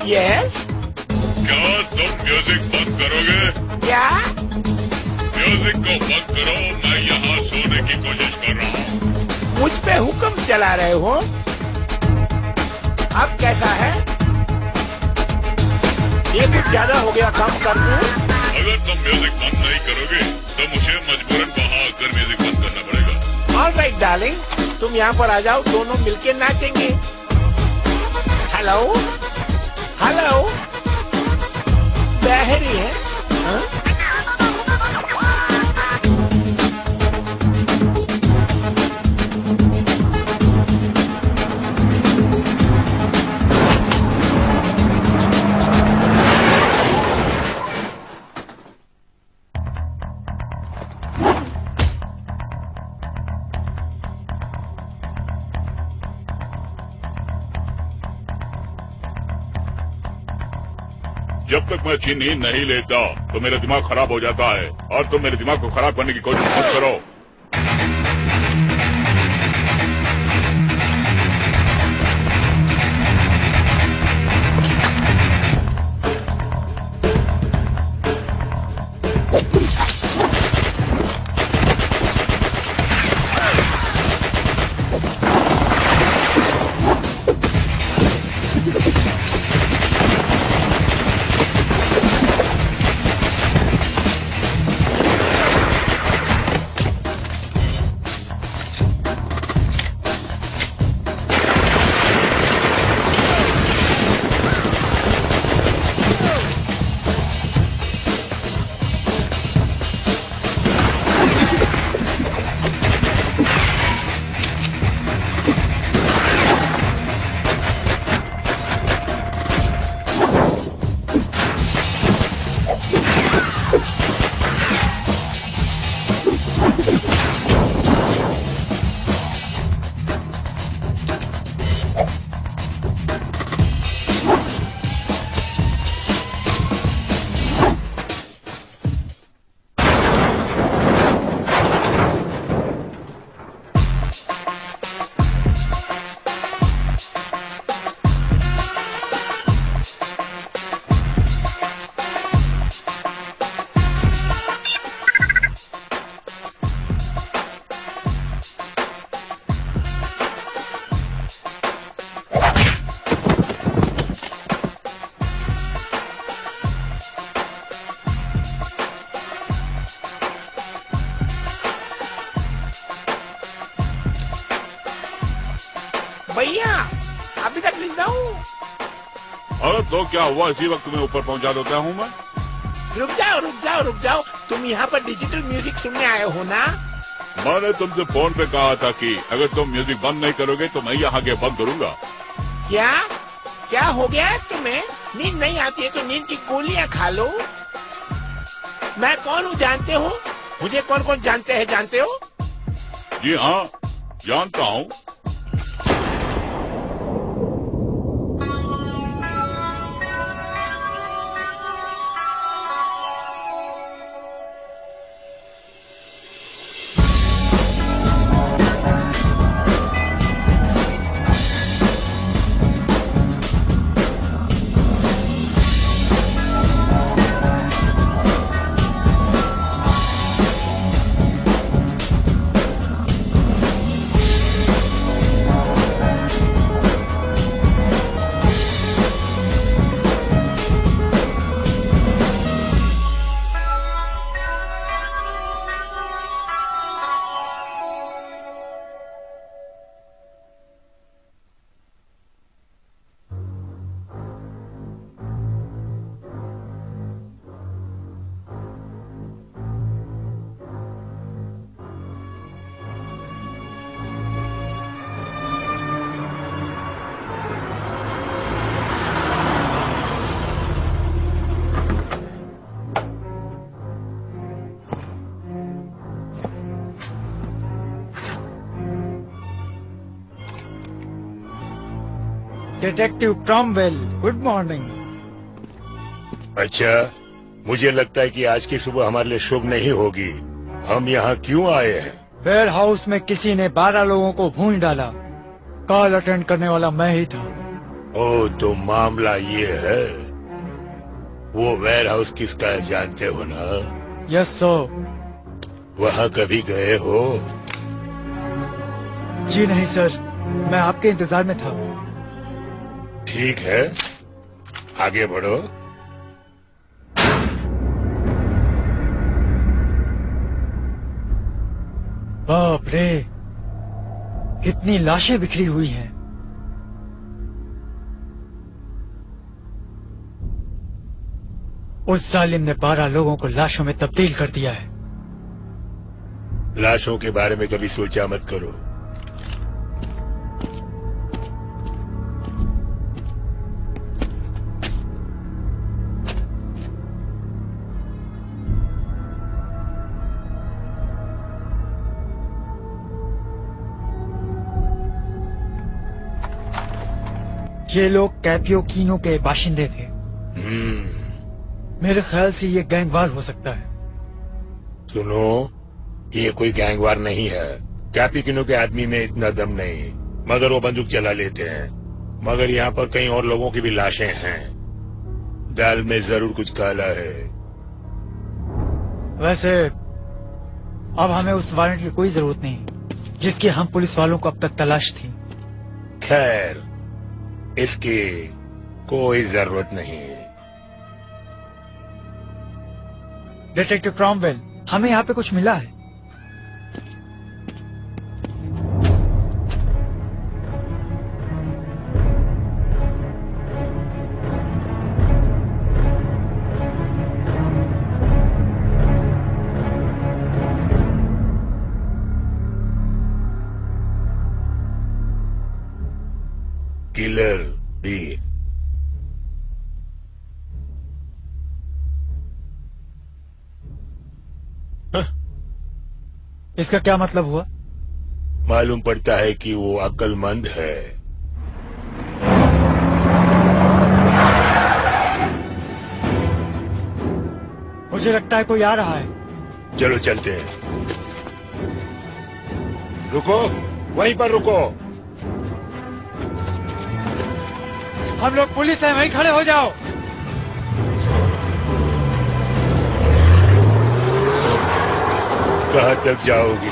Yes. क्या तुम music बंद करोगे? क्या? म्यूजिक को बंद करो, मैं यहाँ सोने की कोशिश कर रहा हूँ। मुझ पे हुक्म चला रहे हो? अब कैसा है? ये कुछ ज्यादा हो गया, कम कर दूं? अगर तुम म्यूजिक बंद नहीं करोगे तो मुझे मजबूरन वहाँ आकर म्यूजिक बंद करना पड़ेगा। ऑल राइट डार्लिंग, तुम यहाँ पर आ जाओ, दोनों मिलके नाचेंगे। हेलो हेलो, बहरी है? हाँ? जब तक मैं अच्छी नींद नहीं लेता तो मेरा दिमाग खराब हो जाता है, और तुम मेरे दिमाग को खराब करने की कोशिश मत करो। भैया अभी तक जिंदा हूँ। और तो क्या हुआ, इसी वक्त तुम्हें ऊपर पहुंचा देता हूँ मैं। रुक जाओ रुक जाओ रुक जाओ, तुम यहाँ पर डिजिटल म्यूजिक सुनने आए हो ना? मैंने तुमसे फोन पे कहा था कि अगर तुम म्यूजिक बंद नहीं करोगे तो मैं यहाँ के बंद करूंगा। क्या क्या हो गया है तुम्हें? नींद नहीं आती है तो नींद की गोलियां खा लो। मैं कौन हूँ जानते हो? मुझे कौन कौन जानते हो? जी हाँ, जानता हूँ। Detective Cromwell, good morning. अच्छा, मुझे लगता है कि आज की सुबह हमारे लिए शुभ नहीं होगी। हम यहाँ क्यों आए हैं? वेयर हाउस में किसी ने 12 लोगों को भून डाला। कॉल अटेंड करने वाला मैं ही था। ओ, तो मामला ये है, वो वेयर हाउस किसका है जानते हो ना? Yes sir. वहाँ कभी गए हो? जी नहीं सर, मैं आपके इंतजार में था। ठीक है, आगे बढ़ो। बाप रे, कितनी लाशें बिखरी हुई हैं। उस जालिम ने 12 लोगों को लाशों में तब्दील कर दिया है। लाशों के बारे में कभी सोचा मत करो। ये लोग कैपियोकीनो के बाशिंदे थे। मेरे ख्याल से ये गैंगवार हो सकता है। सुनो, ये कोई गैंगवार नहीं है। कैपियोकीनो के आदमी में इतना दम नहीं, मगर वो बंदूक चला लेते हैं। मगर यहाँ पर कई और लोगों की भी लाशें हैं। दाल में जरूर कुछ काला है। वैसे अब हमें उस वारंट की कोई जरूरत नहीं जिसकी हम पुलिस वालों को अब तक तलाश थी। खैर, इसकी कोई जरूरत नहीं। डिटेक्टिव क्रॉमवेल, हमें यहाँ पे कुछ मिला है। Killer B. इसका क्या मतलब हुआ? मालूम पड़ता है कि वो अक्लमंद है। मुझे लगता है कोई आ रहा है। चलो चलते हैं। रुको, वहीं पर रुको। हम लोग पुलिस हैं, वहीं खड़े हो जाओ। कहाँ तक जाओगी?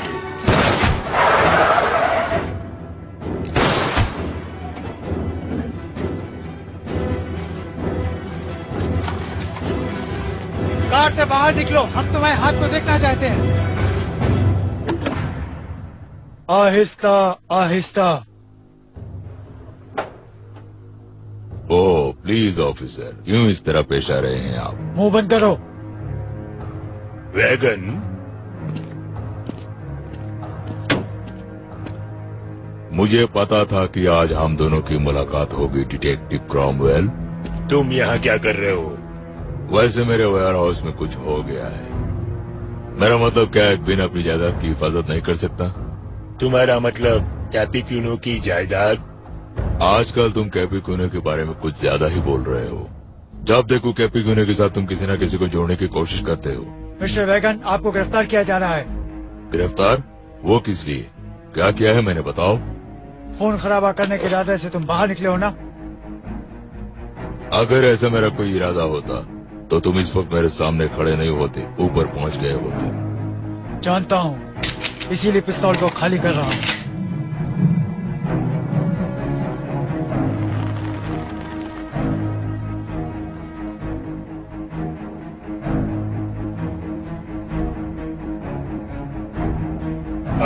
कार से बाहर निकलो, हम तुम्हारे हाथ को देखना चाहते हैं। Aahista Aahista. Oh please officer, क्यों इस तरह पेश आ रहे हैं आप? मुंह बंद करो। वैगन, मुझे पता था कि आज हम दोनों की मुलाकात होगी डिटेक्टिव क्रॉमवेल। तुम यहाँ क्या कर रहे हो? वैसे मेरे वेयर हाउस में कुछ हो गया है। मेरा मतलब क्या, एक बिन अपनी जायदाद की हिफाजत नहीं कर सकता? तुम्हारा मतलब कैपियोकीनो की जायदाद? आजकल तुम कैपियोकीनो के बारे में कुछ ज्यादा ही बोल रहे हो। जब देखो कैपियोकीनो के साथ तुम किसी न किसी को जोड़ने की कोशिश करते हो। मिस्टर वैगन, आपको गिरफ्तार किया जा रहा है। गिरफ्तार? वो किस लिए? क्या किया है मैंने, बताओ। खून खराबा करने के इरादे से तुम बाहर निकले हो ना? अगर ऐसा मेरा कोई इरादा होता तो तुम इस वक्त मेरे सामने खड़े नहीं होते, ऊपर पहुंच गए होते। जानता हूँ, इसीलिए पिस्तौल को खाली कर रहा हूँ।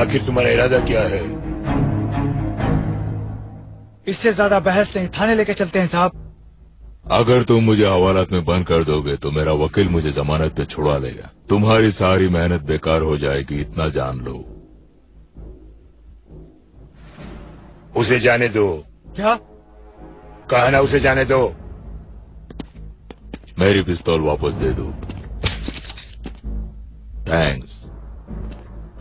आखिर तुम्हारा इरादा क्या है? इससे ज्यादा बहस नहीं, थाने लेके चलते हैं साहब। अगर तुम मुझे हवालात में बंद कर दोगे तो मेरा वकील मुझे जमानत पे छुड़ा लेगा। तुम्हारी सारी मेहनत बेकार हो जाएगी, इतना जान लो। उसे जाने दो। क्या कहा ना, उसे जाने दो। मेरी पिस्तौल वापस दे दो। थैंक्स।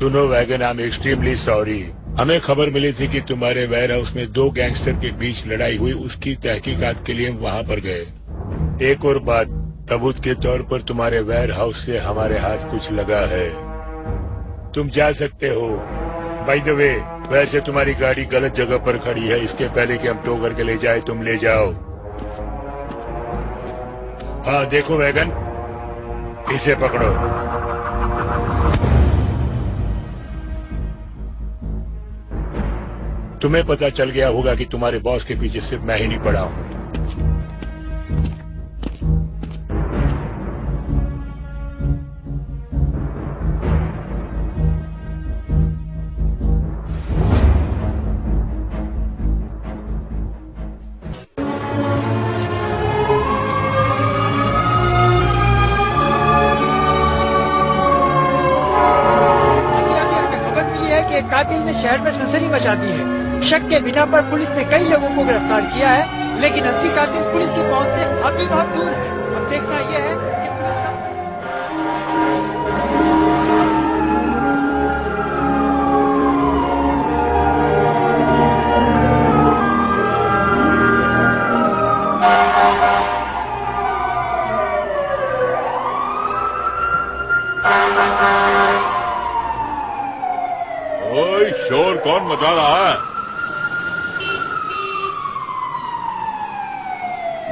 सुनो wagon, I am extremely sorry. हमें खबर मिली थी कि तुम्हारे वेयर हाउस में 2 गैंगस्टर के बीच लड़ाई हुई। उसकी तहकीकात के लिए हम वहां पर गए। एक और बात, सबूत के तौर पर तुम्हारे वेयर हाउस से हमारे हाथ कुछ लगा है। तुम जा सकते हो। बाय द वे, वैसे तुम्हारी गाड़ी गलत जगह पर खड़ी है। इसके पहले कि हम टो करके ले जाए, तुम ले जाओ। हाँ देखो वैगन, इसे पकड़ो। तुम्हें पता चल गया होगा कि तुम्हारे बॉस के पीछे सिर्फ मैं ही नहीं पड़ा हूं। कातिल ने शहर में सनसनी मचा दी है। शक के बिना पर पुलिस ने कई लोगों को गिरफ्तार किया है, लेकिन असली कातिल पुलिस की पहुंच से अभी बहुत दूर है। अब देखना यह है कि शोर कौन मचा रहा है?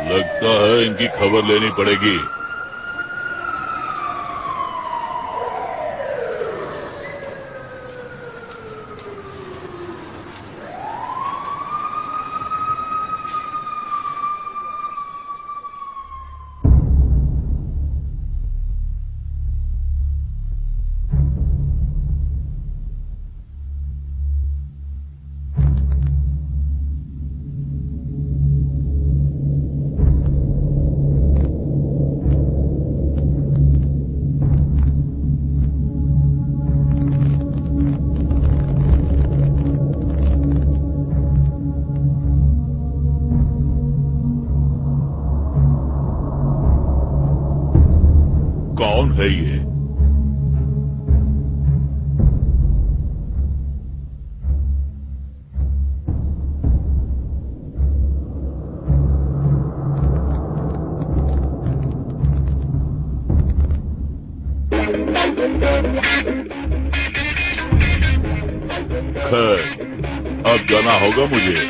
लगता है इनकी खबर लेनी पड़ेगी। कौन है ये? खैर, अब जाना होगा मुझे।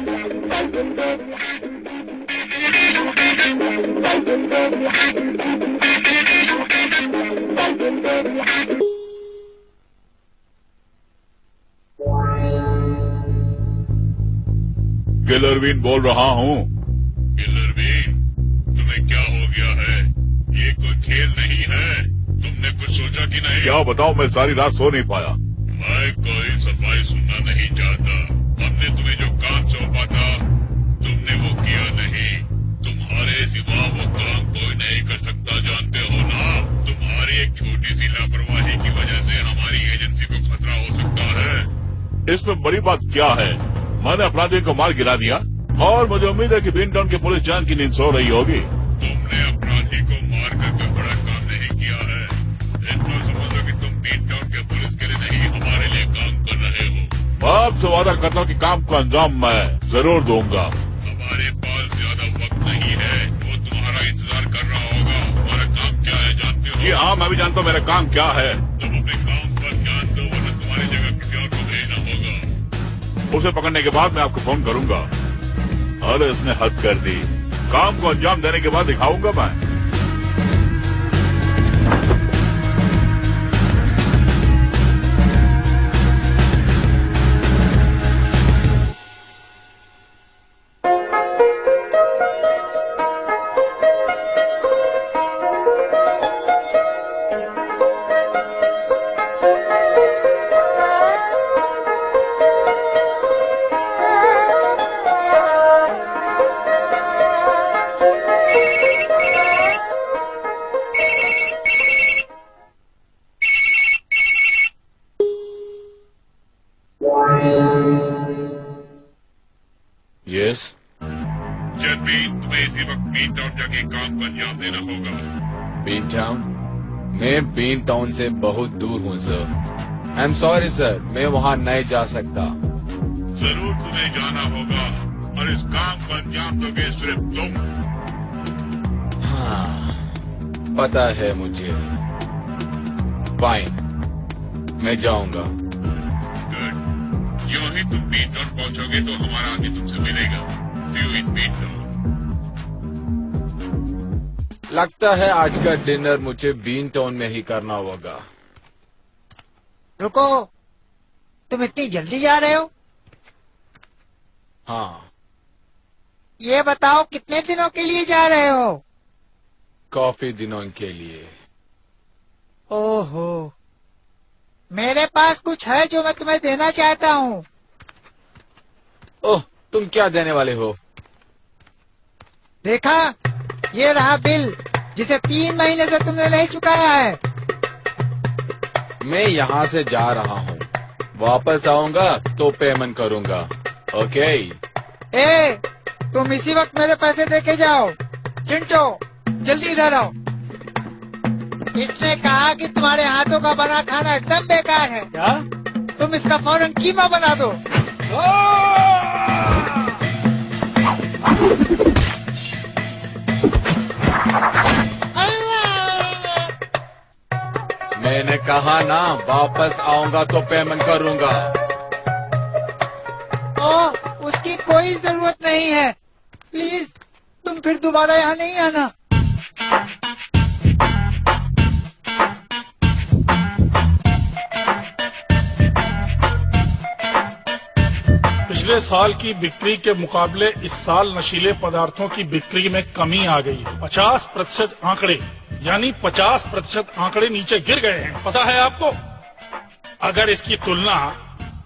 गिलरवीन बोल रहा हूँ। गिलरवीन, तुम्हें क्या हो गया है? ये कोई खेल नहीं है। तुमने कुछ सोचा कि नहीं? क्या बताऊं, मैं सारी रात सो नहीं पाया। मैं कोई सफाई सुनना नहीं चाहता। हमने तुम्हें जो काम सौंपा था, तुमने वो किया नहीं। तुम्हारे सिवा वो काम कोई नहीं कर सकता, जानते हो ना? तुम्हारी एक छोटी सी लापरवाही की वजह से हमारी एजेंसी को खतरा हो सकता है। इसमें बड़ी बात क्या है? मैंने अपराधियों को मार गिरा दिया और मुझे उम्मीद है कि बीनटाउन की पुलिस जान की नींद सो रही होगी। तुमने अपराधी को मार कर बड़ा काम नहीं किया है। इतना समझो कि तुम बीनटाउन के पुलिस के लिए नहीं, हमारे लिए काम कर रहे हो। मैं आपसे वादा करता हूँ कि काम का अंजाम मैं जरूर दूंगा। हमारे पास ज्यादा वक्त नहीं है। वो तुम्हारा इंतजार कर रहा होगा। हमारा काम क्या है जानते हो? जी हाँ, मैं भी जानता हूँ मेरा काम क्या है। तुम अपने काम पर ध्यान दो, वरना तुम्हारी जगह किसी और को भेजना होगा। उसे पकड़ने के बाद मैं आपको फोन करूंगा। अरे इसने हद कर दी। काम को अंजाम देने के बाद दिखाऊंगा मैं। यस जयबीन, तुम्हें इसी वक्त बीनटाउन जाके काम को अंजाम देना होगा। बीनटाउन? मैं बीनटाउन से बहुत दूर हूँ sir. I am sorry sir, मैं वहाँ नहीं जा सकता। जरूर तुम्हें जाना होगा और इस काम को अंजाम दोगे सिर्फ तुम। हाँ, पता है मुझे। फाइन, मैं जाऊंगा। गुड। यूं ही तुम बीन टाउन पहुंचोगे तो हमारा आदमी तुमसे मिलेगा। सी यू इन बीन टाउन। लगता है आज का डिनर मुझे बीन टाउन में ही करना होगा। रुको, तुम इतनी जल्दी जा रहे हो? हाँ। ये बताओ कितने दिनों के लिए जा रहे हो? काफी दिनों के लिए। ओहो, मेरे पास कुछ है जो मैं तुम्हें देना चाहता हूँ। ओह, तुम क्या देने वाले हो? देखा, ये रहा बिल जिसे 3 महीने से तुमने नहीं चुकाया है। मैं यहाँ से जा रहा हूँ, वापस आऊंगा तो पेमेंट करूंगा। ओके? ए, तुम इसी वक्त मेरे पैसे देके जाओ। चिंटो, जल्दी इधर आओ। इसने कहा कि तुम्हारे हाथों का बना खाना एकदम बेकार है। क्या? तुम इसका फौरन कीमा बना दो। मैंने कहा ना, वापस आऊंगा तो पेमेंट करूंगा। ओह, उसकी कोई जरूरत नहीं है। प्लीज, तुम फिर दोबारा यहाँ नहीं आना। पिछले साल की बिक्री के मुकाबले इस साल नशीले पदार्थों की बिक्री में कमी आ गई है। 50% आंकड़े, यानी 50% आंकड़े नीचे गिर गए हैं। पता है आपको? अगर इसकी तुलना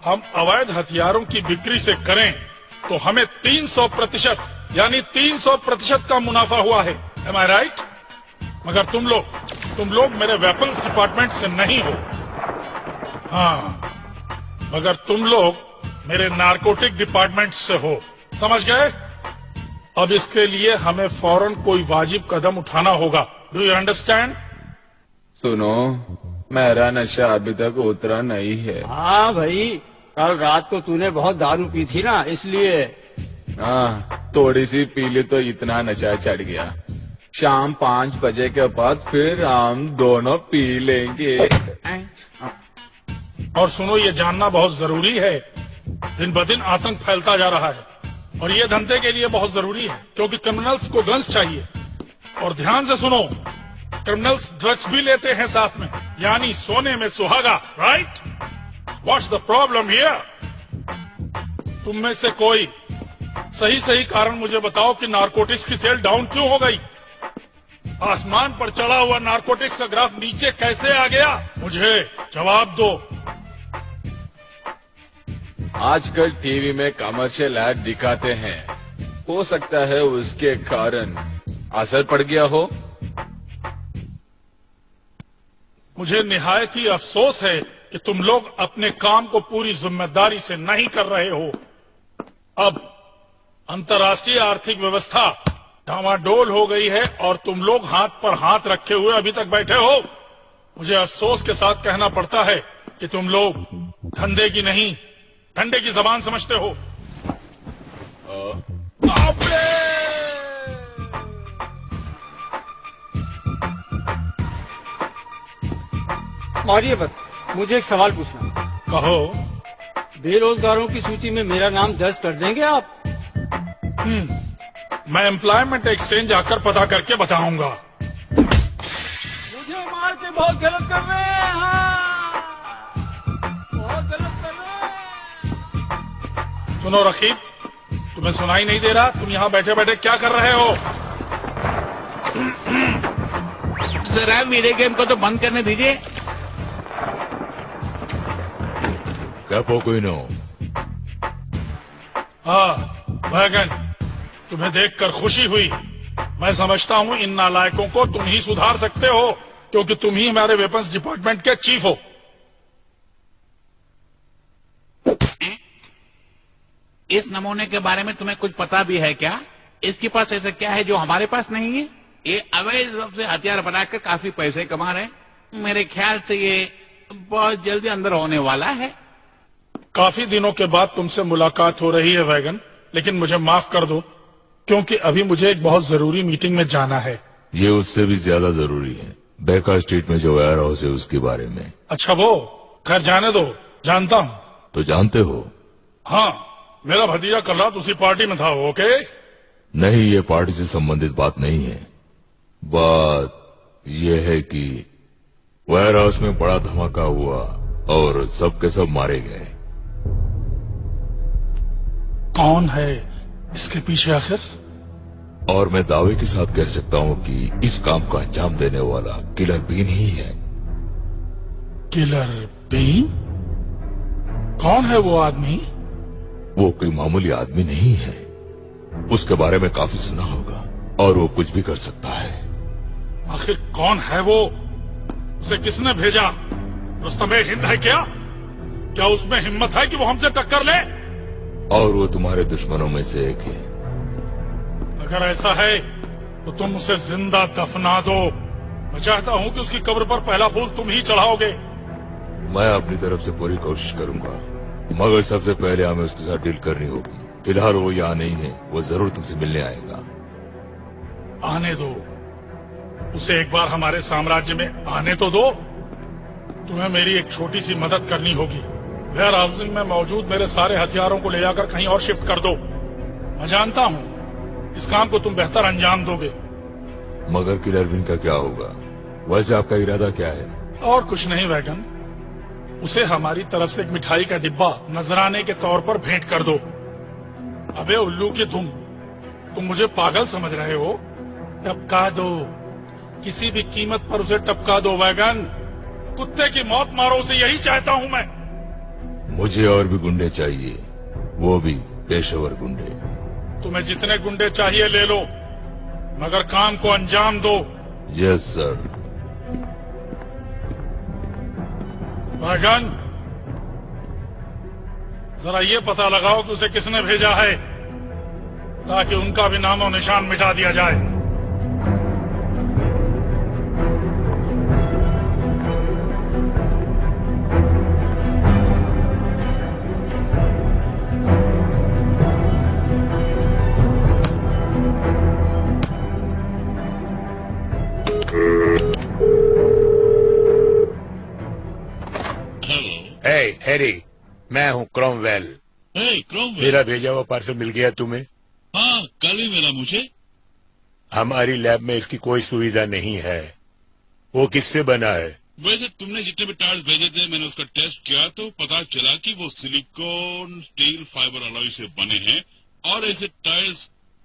हम अवैध हथियारों की बिक्री से करें तो हमें 300%, यानी 300% का मुनाफा हुआ है। Am I right? मगर तुम लोग मेरे वेपन्स डिपार्टमेंट से नहीं हो। हाँ, मगर तुम लोग मेरे नारकोटिक डिपार्टमेंट से हो। समझ गए? अब इसके लिए हमें फौरन कोई वाजिब कदम उठाना होगा। Do you understand? सुनो, मेरा नशा अभी तक उतरा नहीं है। हाँ भाई, कल रात को तूने बहुत दारू पी थी ना, इसलिए। हाँ, थोड़ी सी पी ली तो इतना नशा चढ़ गया। शाम 5 बजे के बाद फिर हम दोनों पी लेंगे। और सुनो, ये जानना बहुत जरूरी है, दिन ब दिन आतंक फैलता जा रहा है और ये धंधे के लिए बहुत जरूरी है, क्योंकि क्रिमिनल्स को गन्स चाहिए। और ध्यान से सुनो, क्रिमिनल्स ड्रग्स भी लेते हैं साथ में, यानी सोने में सुहागा। Right? What's the problem here? तुम में से कोई सही कारण मुझे बताओ कि नारकोटिक्स की सेल डाउन क्यों हो गई? आसमान पर चढ़ा हुआ नारकोटिक्स का ग्राफ नीचे कैसे आ गया? मुझे जवाब दो। आजकल टीवी में कमर्शियल ऐड दिखाते हैं, हो सकता है उसके कारण असर पड़ गया हो। मुझे निहायत ही अफसोस है कि तुम लोग अपने काम को पूरी जिम्मेदारी से नहीं कर रहे हो। अब अंतर्राष्ट्रीय आर्थिक व्यवस्था डामाडोल हो गई है और तुम लोग हाथ पर हाथ रखे हुए अभी तक बैठे हो। मुझे अफसोस के साथ कहना पड़ता है कि तुम लोग धंधे की नहीं, डंडे की जबान समझते हो। मारिए बस, मुझे एक सवाल पूछना। कहो। बेरोजगारों की सूची में मेरा नाम दर्ज कर देंगे आप? मैं एम्प्लॉयमेंट एक्सचेंज आकर पता करके बताऊंगा। मुझे मार के बहुत गलत कर रहे हैं। हाँ, बहुत गलत कर रहे हैं। सुनो रकीब, तुम्हें सुनाई नहीं दे रहा? तुम यहाँ बैठे बैठे क्या कर रहे हो? जरा वीडियो गेम को तो बंद करने दीजिए। कैपोक्विनो। हाँ वैगन, तुम्हें देखकर खुशी हुई। मैं समझता हूँ इन नालायकों को तुम ही सुधार सकते हो, क्योंकि तुम ही हमारे वेपन्स डिपार्टमेंट के चीफ हो। इस नमूने के बारे में तुम्हें कुछ पता भी है क्या? इसके पास ऐसा क्या है जो हमारे पास नहीं है? ये अवैध रूप से हथियार बनाकर काफी पैसे कमा रहे हैं। मेरे ख्याल से ये बहुत जल्दी अंदर होने वाला है। काफी दिनों के बाद तुमसे मुलाकात हो रही है वैगन, लेकिन मुझे माफ कर दो, क्योंकि अभी मुझे एक बहुत जरूरी मीटिंग में जाना है। ये उससे भी ज्यादा जरूरी है। बेकर स्ट्रीट में जो वेयर हाउस है उसके बारे में। अच्छा वो, खैर जाने दो, जानता हूँ। तो जानते हो, हाँ, मेरा भतीजा कल रात उसी पार्टी में था। ओके? नहीं, ये पार्टी से संबंधित बात नहीं है। बात यह है कि वेयर हाउस में बड़ा धमाका हुआ और सबके सब मारे गए। कौन है इसके पीछे आखिर? और मैं दावे के साथ कह सकता हूं कि इस काम को अंजाम देने वाला किलर बीन ही है। Killer Bean? कौन है वो आदमी? वो कोई मामूली आदमी नहीं है। उसके बारे में काफी सुना होगा और वो कुछ भी कर सकता है। आखिर कौन है वो? उसे किसने भेजा? रुस्तम हिंद है क्या? क्या उसमें हिम्मत है कि वो हमसे टक्कर ले? और वो तुम्हारे दुश्मनों में से एक है। अगर ऐसा है तो तुम उसे जिंदा दफना दो। मैं चाहता हूं कि उसकी कब्र पर पहला फूल तुम ही चढ़ाओगे। मैं अपनी तरफ से पूरी कोशिश करूंगा, मगर सबसे पहले हमें उसके साथ डील करनी होगी। फिलहाल वो यहाँ नहीं है, वो जरूर तुमसे मिलने आएगा। आने दो उसे, एक बार हमारे साम्राज्य में आने तो दो। तुम्हें मेरी एक छोटी सी मदद करनी होगी। वेयर हाउसिंग में मौजूद मेरे सारे हथियारों को ले जाकर कहीं और शिफ्ट कर दो। मैं जानता हूं इस काम को तुम बेहतर अंजाम दोगे। मगर किलर बीन का क्या होगा? वैसे आपका इरादा क्या है? और कुछ नहीं वैगन, उसे हमारी तरफ से एक मिठाई का डिब्बा नजराने के तौर पर भेंट कर दो। अबे उल्लू की तुम मुझे पागल समझ रहे हो? टपका दो, किसी भी कीमत पर उसे टपका दो वैगन। कुत्ते की मौत मारो उसे, यही चाहता हूं मैं। मुझे और भी गुंडे चाहिए, वो भी पेशेवर गुंडे। तुम्हें जितने गुंडे चाहिए ले लो, मगर काम को अंजाम दो। Yes sir. वैगन, जरा ये पता लगाओ कि उसे किसने भेजा है, ताकि उनका भी नामो निशान मिटा दिया जाए। हैरी, मैं हूँ क्रॉमवेल। क्रॉमवेल, मेरा भेजा हुआ पार्सल मिल गया तुम्हें? हाँ, कल ही मिला मुझे। हमारी लैब में इसकी कोई सुविधा नहीं है। वो किससे बना है? वैसे तुमने जितने भी टायर्स भेजे थे, मैंने उसका टेस्ट किया तो पता चला कि वो सिलिकॉन स्टील फाइबर अलॉय से बने हैं। और ऐसे टायर्स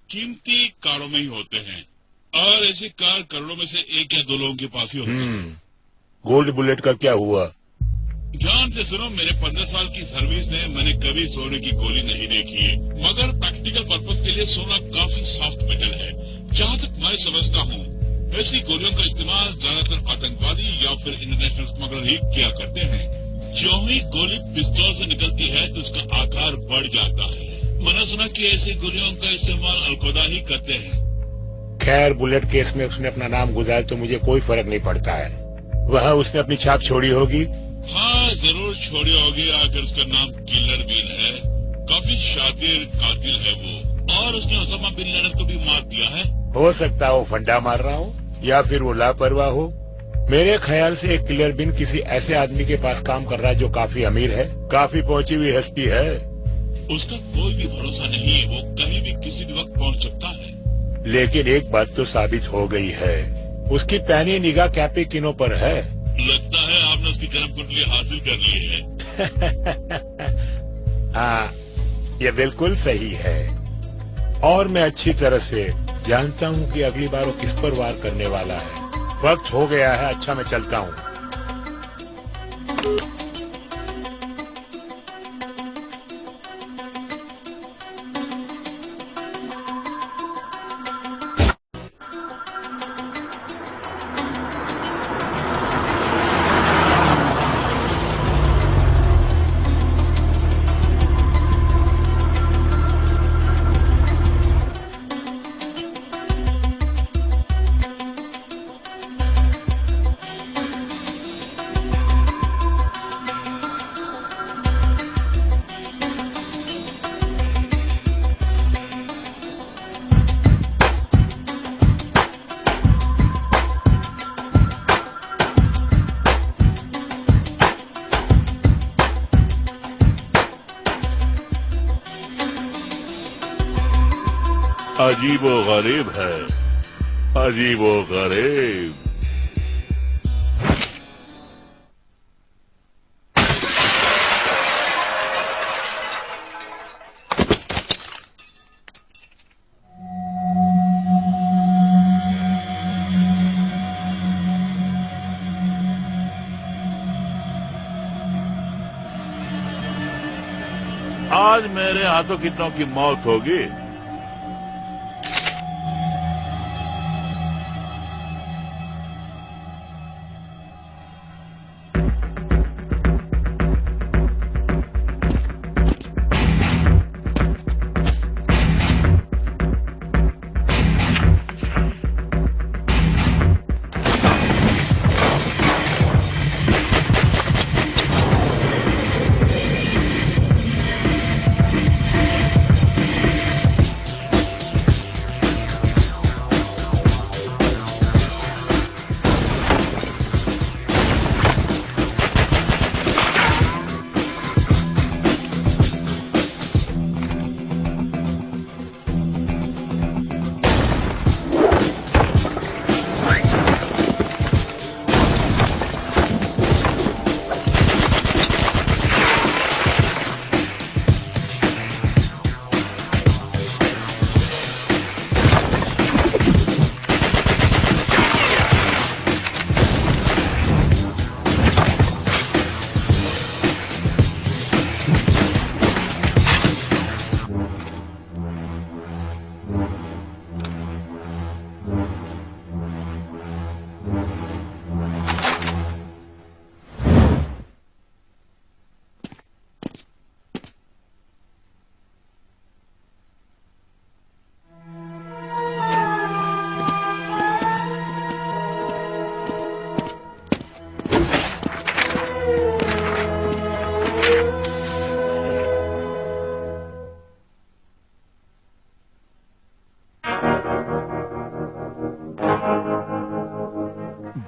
कीमती कारों में ही होते हैं, और ऐसी कार करोड़ों में से एक या दो लोगों के पास ही होती है। गोल्ड बुलेट का क्या हुआ? ध्यान से सुनो, मेरे 15 साल की सर्विस में मैंने कभी सोने की गोली नहीं देखी है, मगर प्रैक्टिकल पर्पस के लिए सोना काफी सॉफ्ट मेटल है। जहाँ तक मैं समझता हूँ, ऐसी गोलियों का इस्तेमाल ज्यादातर आतंकवादी या फिर इंटरनेशनल स्मगलर ही किया करते हैं। जो ही गोली पिस्तौल से निकलती है तो उसका आकार बढ़ जाता है। मैंने सुना कि ऐसी गोलियों का इस्तेमाल अलखुदा ही करते हैं। खैर, बुलेट केस में उसने अपना नाम गुजारा तो मुझे कोई फर्क नहीं पड़ता है। वहाँ उसने अपनी छाप छोड़ी होगी। हाँ, जरूर छोड़ी होगी। आकर उसका नाम किलर बीन है। काफी शातिर कातिल है वो, और उसने ओसामा बिन लादेन को भी मार दिया है। हो सकता है वो फंडा मार रहा हो, या फिर वो लापरवाह हो। मेरे ख्याल से एक किलर बीन किसी ऐसे आदमी के पास काम कर रहा है जो काफी अमीर है, काफी पहुंची हुई हस्ती है। उसका कोई भी भरोसा नहीं है, वो कहीं भी किसी भी वक्त पहुंच सकता है। लेकिन एक बात तो साबित हो गई है, उसकी पैनी निगाह कैपिकिनो पर है। लगता है आपने उसकी जन्म कुंडली हासिल कर ली है। हाँ, ये बिल्कुल सही है। और मैं अच्छी तरह से जानता हूँ कि अगली बार वो किस पर वार करने वाला है। वक्त हो गया है, अच्छा मैं चलता हूँ। अजीबो गरीब है, अजीबो गरीब। आज मेरे हाथों कितनों की मौत होगी।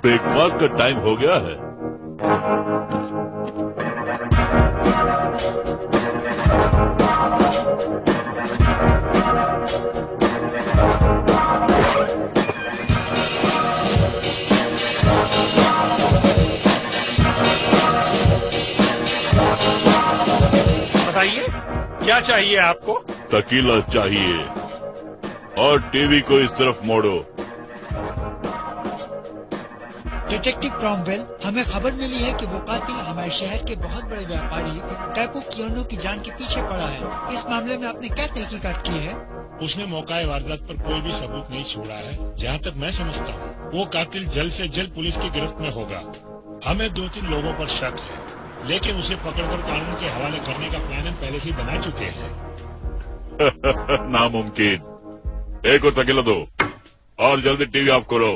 ब्रेकफास्ट का टाइम हो गया है। बताइए क्या चाहिए आपको? तकीला चाहिए और टीवी को इस तरफ मोड़ो। डिटेक्टिव क्रॉमवेल, हमें खबर मिली है कि वो कातिल हमारे शहर के बहुत बड़े व्यापारी कैपो कियोनो की जान के पीछे पड़ा है। इस मामले में आपने क्या तहकीकात की है? उसने मौका वारदात पर कोई भी सबूत नहीं छोड़ा है। जहाँ तक मैं समझता हूँ वो कातिल जल्द से जल्द पुलिस की गिरफ्त में होगा। हमें 2-3 लोगों पर शक है, लेकिन उसे पकड़कर कानून के हवाले करने का प्लान हम पहले से ही बना चुके हैं। नामुमकिन। एक और तकीला दो और जल्दी टीवी ऑफ करो।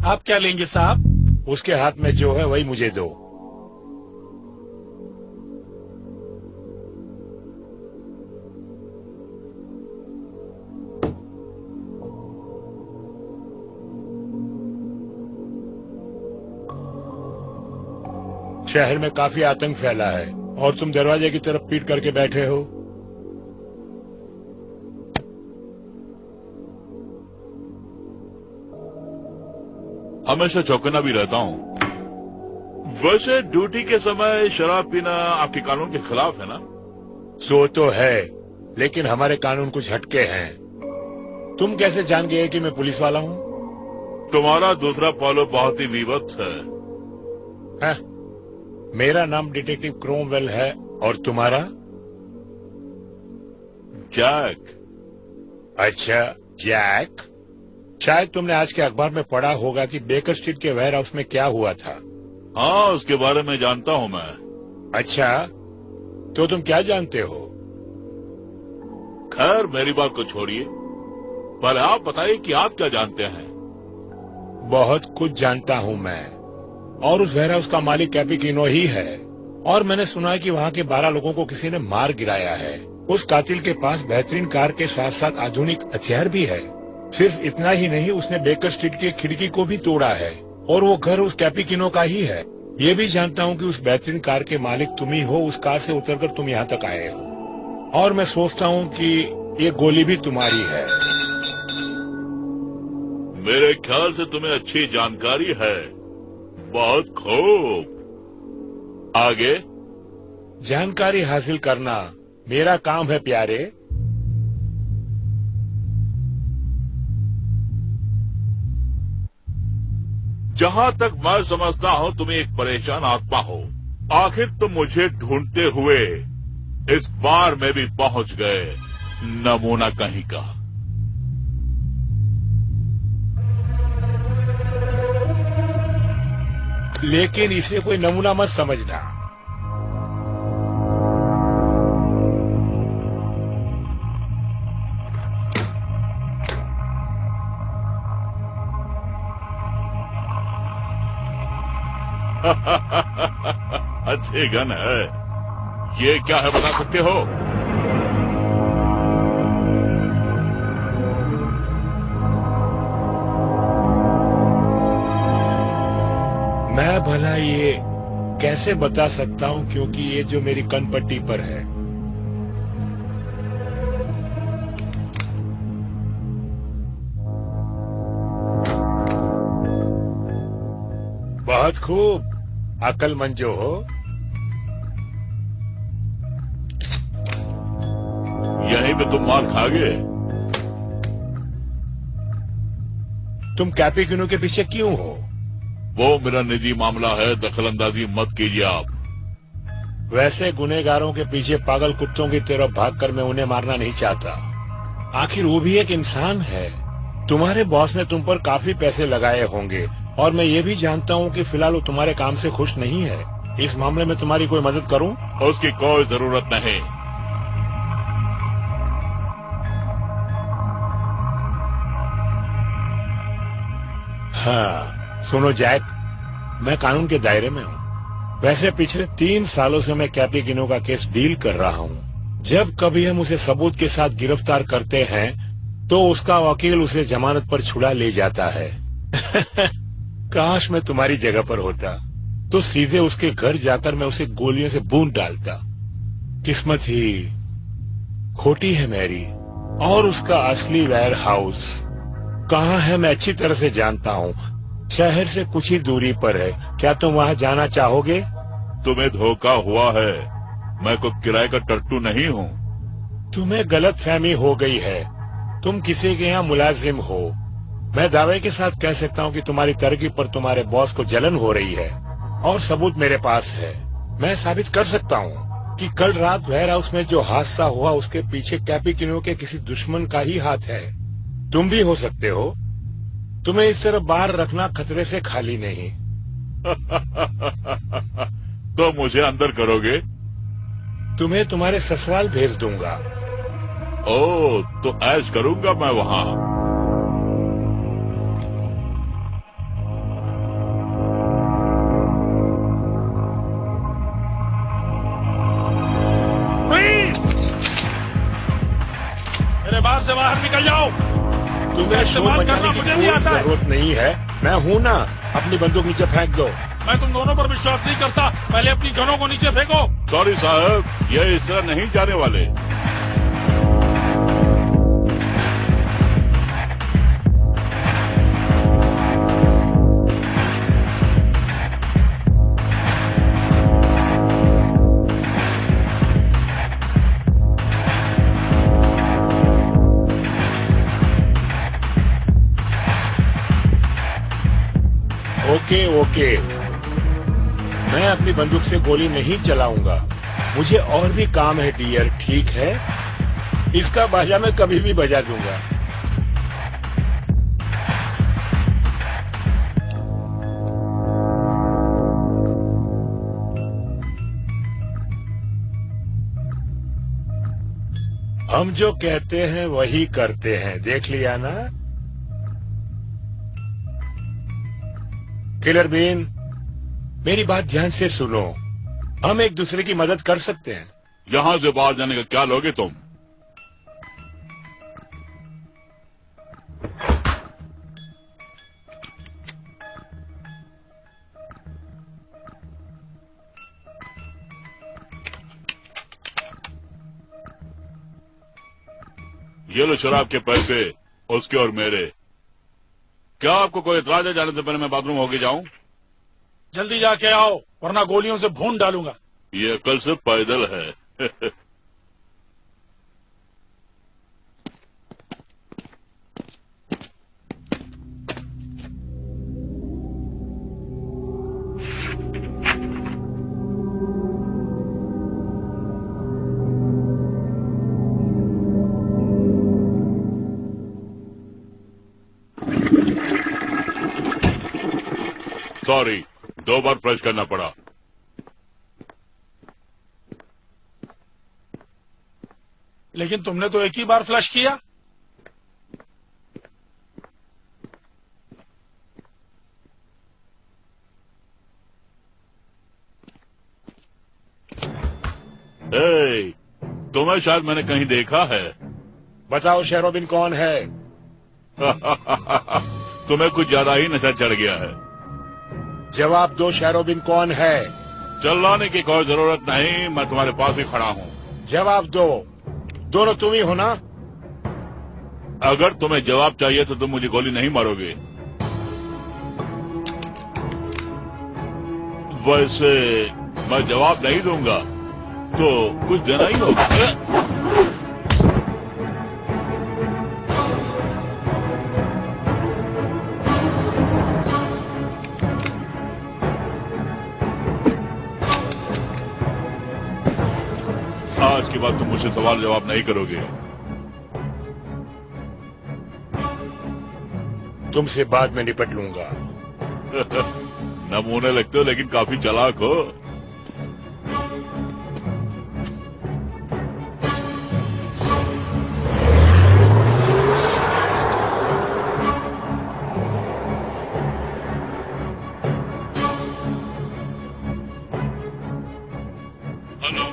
आप क्या लेंगे साहब? उसके हाथ में जो है वही मुझे दो। शहर में काफी आतंक फैला है और तुम दरवाजे की तरफ पीट करके बैठे हो। हमेशा चौकन्ना भी रहता हूँ। वैसे ड्यूटी के समय शराब पीना आपके कानून के खिलाफ है ना? सो तो है, लेकिन हमारे कानून कुछ हटके हैं। तुम कैसे जान गए कि मैं पुलिस वाला हूँ? तुम्हारा दूसरा पहलू बहुत ही विवत्स है। मेरा नाम डिटेक्टिव क्रोमवेल है और तुम्हारा? जैक। अच्छा, जैक। शायद तुमने आज के अखबार में पढ़ा होगा कि बेकर स्ट्रीट के वेयर हाउस में क्या हुआ था। हाँ, उसके बारे में जानता हूँ मैं। अच्छा, तो तुम क्या जानते हो? खैर, मेरी बात को छोड़िए, पर आप बताइए कि आप क्या जानते हैं। बहुत कुछ जानता हूँ मैं, और उस वेयर हाउस का मालिक कैपिकिनो ही है। और मैंने सुना है कि वहाँ के 12 लोगों को किसी ने मार गिराया है। उस कातिल के पास बेहतरीन कार के साथ साथ आधुनिक हथियार भी है। सिर्फ इतना ही नहीं, उसने बेकर स्ट्रीट की खिड़की को भी तोड़ा है, और वो घर उस कैपिकिनो का ही है। ये भी जानता हूँ कि उस बेहतरीन कार के मालिक तुम ही हो। उस कार से उतरकर तुम यहाँ तक आए हो, और मैं सोचता हूँ कि ये गोली भी तुम्हारी है। मेरे ख्याल से तुम्हें अच्छी जानकारी है। बहुत खूब। आगे? जानकारी हासिल करना मेरा काम है प्यारे। जहाँ तक मैं समझता हूँ तुम एक परेशान आत्मा हो। आखिर तुम मुझे ढूंढते हुए इस बार में भी पहुंच गए, नमूना कहीं का। लेकिन इसे कोई नमूना मत समझना। अच्छी गन है। ये क्या है, बता सकते हो? मैं भला ये कैसे बता सकता हूँ, क्योंकि ये जो मेरी कनपट्टी पर है। बहुत खूब, अक्लमंद जो हो। यहीं पे तुम मार खा गए। तुम कैपिकिनो के पीछे क्यों हो? वो मेरा निजी मामला है, दखलंदाजी मत कीजिए आप। वैसे गुनहगारों के पीछे पागल कुत्तों की तरह भागकर मैं उन्हें मारना नहीं चाहता। आखिर वो भी एक इंसान है। तुम्हारे बॉस ने तुम पर काफी पैसे लगाए होंगे, और मैं ये भी जानता हूँ कि फिलहाल वो तुम्हारे काम से खुश नहीं है। इस मामले में तुम्हारी कोई मदद करूँ? उसकी कोई जरूरत नहीं। हाँ, सुनो जैक, मैं कानून के दायरे में हूँ। वैसे पिछले 3 सालों से मैं कैपिकिनो का केस डील कर रहा हूँ। जब कभी हम उसे सबूत के साथ गिरफ्तार करते हैं तो उसका वकील उसे जमानत पर छुड़ा ले जाता है। काश मैं तुम्हारी जगह पर होता तो सीधे उसके घर जाकर मैं उसे गोलियों से बूंद डालता। किस्मत ही खोटी है मेरी। और उसका असली वेयर हाउस कहाँ है मैं अच्छी तरह से जानता हूँ। शहर से कुछ ही दूरी पर है। क्या तुम वहाँ जाना चाहोगे? तुम्हें धोखा हुआ है। मैं कोई किराए का टट्टू नहीं हूँ। तुम्हें गलतफहमी हो गई है। तुम किसी के यहाँ मुलाजिम हो। मैं दावे के साथ कह सकता हूँ कि तुम्हारी तरक्की पर तुम्हारे बॉस को जलन हो रही है, और सबूत मेरे पास है। मैं साबित कर सकता हूँ कि कल रात वेयर हाउस में जो हादसा हुआ उसके पीछे कैपिकिनो के किसी दुश्मन का ही हाथ है। तुम भी हो सकते हो। तुम्हें इस तरह बाहर रखना खतरे से खाली नहीं। तो मुझे अंदर करोगे? तुम्हें तुम्हारे ससुराल भेज दूंगा। ओह, तो ऐश करूंगा मैं वहाँ। मेरे बार से बाहर निकल जाओ। तुम्हें इस्तेमाल करना मुझे नहीं आता है। जरूरत नहीं है, मैं हूँ ना। अपनी बंदूक नीचे फेंक दो। मैं तुम दोनों पर विश्वास नहीं करता। पहले अपनी गनों को नीचे फेंको। सॉरी साहब, ये इस तरह नहीं जाने वाले। ओके, मैं अपनी बंदूक से गोली नहीं चलाऊंगा। मुझे और भी काम है डियर, ठीक है? इसका बाजा मैं कभी भी बजा दूंगा। हम जो कहते हैं वही करते हैं, देख लिया ना? किलर बीन, मेरी बात ध्यान से सुनो। हम एक दूसरे की मदद कर सकते हैं। यहाँ से बाहर जाने का क्या लोगे तुम? ये लो शराब के पैसे, उसके और मेरे। क्या आपको कोई एतराज है जाने से पहले मैं बाथरूम होके जाऊं? जल्दी जाके आओ, वरना गोलियों से भून डालूंगा। ये अकल से पैदल है। सॉरी, 2 बार फ्लश करना पड़ा। लेकिन तुमने तो एक ही बार फ्लश किया। तुम्हें शायद मैंने कहीं देखा है। बताओ शेरोबिन कौन है? तुम्हें कुछ ज्यादा ही नशा चढ़ गया है। जवाब दो, शेरोबिन कौन है? चिल्लाने की कोई जरूरत नहीं, मैं तुम्हारे पास ही खड़ा हूँ। जवाब दो। दोनों तुम ही हो ना? अगर तुम्हें जवाब चाहिए तो तुम मुझे गोली नहीं मारोगे। वैसे मैं जवाब नहीं दूंगा तो कुछ देना ही होगा। आज के बाद तुम मुझसे सवाल जवाब नहीं करोगे। तुमसे बाद में निपट लूंगा। नमूने लगते हो लेकिन काफी चालाक हो। हेलो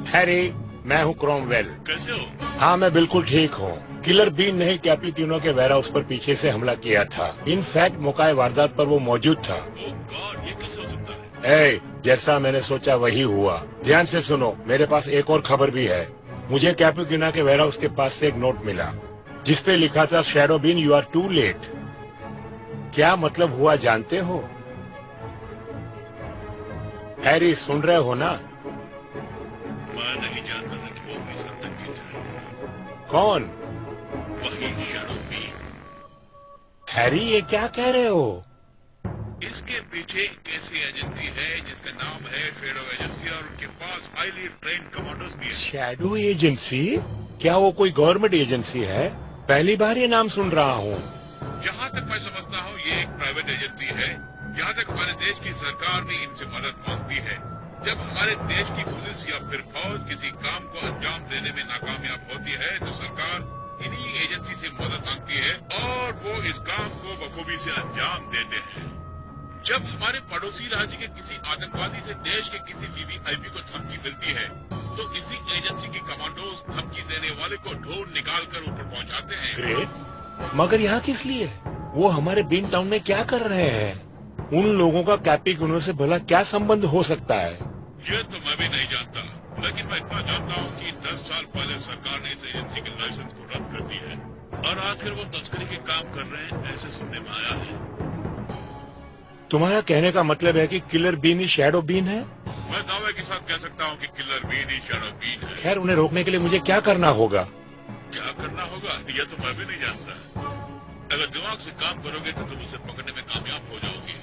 हैरी, मैं हूँ क्रोमवेल। कैसे हो? हाँ, मैं बिल्कुल ठीक हूँ। किलर बीन ने ही कैपिटिनो के वेयर हाउस पर पीछे से हमला किया था। इनफैक्ट मौका वारदात पर वो मौजूद था। ओह गॉड, ये कैसे हो सकता है? जैसा मैंने सोचा वही हुआ। ध्यान से सुनो, मेरे पास एक और खबर भी है। मुझे कैपिटिनो के वेयर हाउस के पास से एक नोट मिला जिसपे लिखा था, Shadow Bean you are too late. क्या मतलब हुआ जानते हो? हैरी, सुन रहे हो ना? मैं नहीं जानता था कि वो इस हद तक गिर जाएगा। कौन? वही शैडो बीन। हैरी, ये क्या कह रहे हो? इसके पीछे एक ऐसी एजेंसी है जिसका नाम है शैडो एजेंसी और उनके पास हाईली ट्रेन्ड कमांडोज भी है। Shadow agency? क्या वो कोई गवर्नमेंट एजेंसी है? पहली बार ये नाम सुन रहा हूँ। जहाँ तक मैं समझता हूँ ये एक प्राइवेट एजेंसी है। जहाँ तक हमारे देश की सरकार भी इनसे मदद मांगती है। जब हमारे देश की पुलिस या फिर फौज किसी काम को अंजाम देने में नाकामयाब होती है तो सरकार इन्हीं एजेंसी से मदद मांगती है और वो इस काम को बखूबी से अंजाम देते हैं। जब हमारे पड़ोसी राज्य के किसी आतंकवादी से देश के किसी वीवीआईपी को धमकी मिलती है तो इसी एजेंसी के कमांडोज धमकी देने वाले को ढूंढ निकाल कर ऊपर पहुंचाते हैं। ग्रेट, मगर यहाँ किस लिए? वो हमारे बीन टाउन में क्या कर रहे हैं? उन लोगों का कैपिकुनो से भला क्या संबंध हो सकता है? ये तो मैं भी नहीं जानता, लेकिन मैं इतना जानता हूँ कि 10 साल पहले सरकार ने इस एजेंसी के लाइसेंस को रद्द कर दिया है और आजकल वो तस्करी के काम कर रहे हैं, ऐसे सुनने में आया है। तुम्हारा कहने का मतलब है कि किलर बीन ही शैडो बीन है? मैं दावे के साथ कह सकता हूँ कि किलर बीन ही शैडो बीन है। खैर, उन्हें रोकने के लिए मुझे क्या करना होगा? क्या करना होगा यह तो मैं भी नहीं जानता। अगर दिमाग से काम करोगे तो तुम उसे पकड़ने में कामयाब हो जाओगे।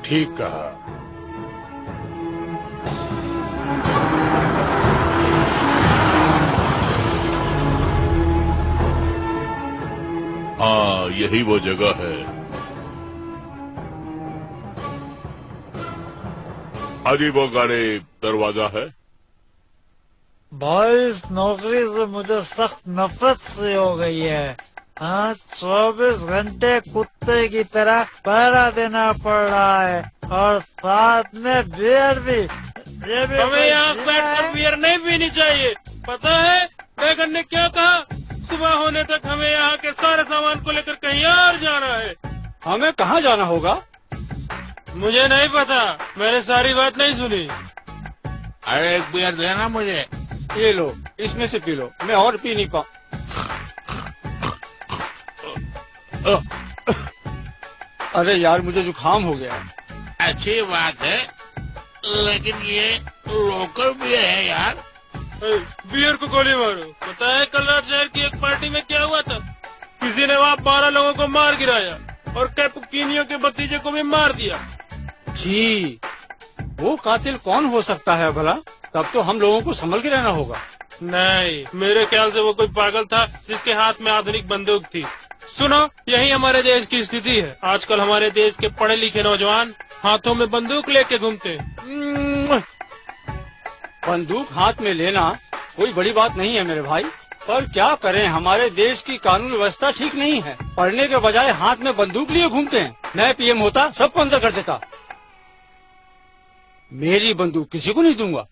ठीक कहा। हाँ, यही वो जगह है। अजीब व गरीब दरवाजा है। भाई, इस नौकरी से मुझे सख्त नफरत सी हो गई है। हाँ, 24 घंटे कुत्ते की तरह पहरा देना पड़ रहा है और साथ में बियर भी। ये भी हमें यहाँ बैठकर बियर नहीं पीनी चाहिए। पता है बैगन ने क्या कहा? सुबह होने तक हमें यहाँ के सारे सामान को लेकर कहीं और जाना है। हमें कहाँ जाना होगा? मुझे नहीं पता, मैंने सारी बात नहीं सुनी। अरे एक बियर देना मुझे। ये लो, इसमें से पी लो, मैं और पी नहीं पाऊँ। अरे यार, मुझे जुकाम हो गया। अच्छी बात है, लेकिन ये लोकल बियर है यार। बियर को गोली मारो। पता है कल रात शहर की एक पार्टी में क्या हुआ था? किसी ने वहाँ 12 लोगों को मार गिराया और कैपुकिनियो के भतीजे को भी मार दिया। जी, वो कातिल कौन हो सकता है भला? तब तो हम लोगों को संभल के रहना होगा। नहीं, मेरे ख्याल से वो कोई पागल था जिसके हाथ में आधुनिक बंदूक थी। सुनो, यही हमारे देश की स्थिति है। आजकल हमारे देश के पढ़े लिखे नौजवान हाथों में बंदूक लेके घूमते। बंदूक हाथ में लेना कोई बड़ी बात नहीं है मेरे भाई, पर क्या करें, हमारे देश की कानून व्यवस्था ठीक नहीं है। पढ़ने के बजाय हाथ में बंदूक लिए घूमते हैं। मैं पीएम होता सबको अंदर कर देता। मेरी बंदूक किसी को नहीं दूंगा।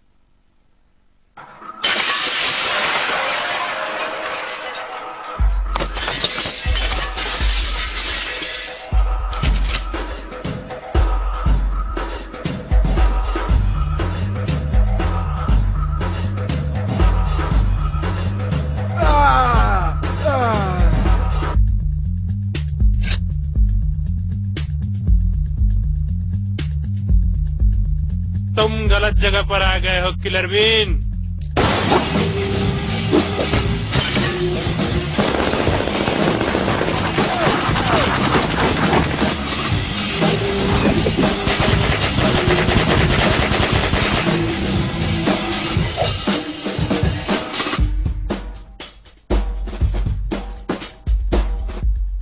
तुम गलत जगह पर आ गए हो किलर बीन।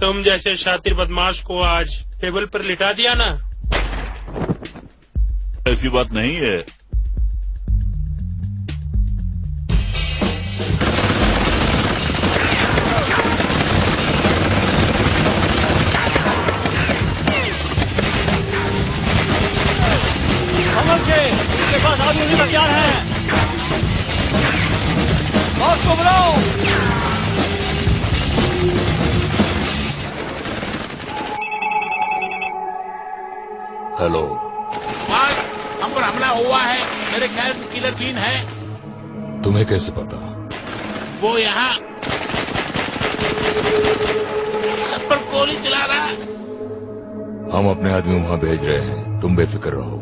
तुम जैसे शातिर बदमाश को आज टेबल पर लिटा दिया ना। ऐसी बात नहीं है। समझ के उसके पास आदमी हथियार है। बॉस को बुलाओ। हेलो, हम पर हमला हुआ है। मेरे ख्याल से किलर बीन है। तुम्हें कैसे पता? वो यहाँ सब पर गोली चला रहा। हम अपने आदमी वहां भेज रहे हैं, तुम बेफिक्र रहो।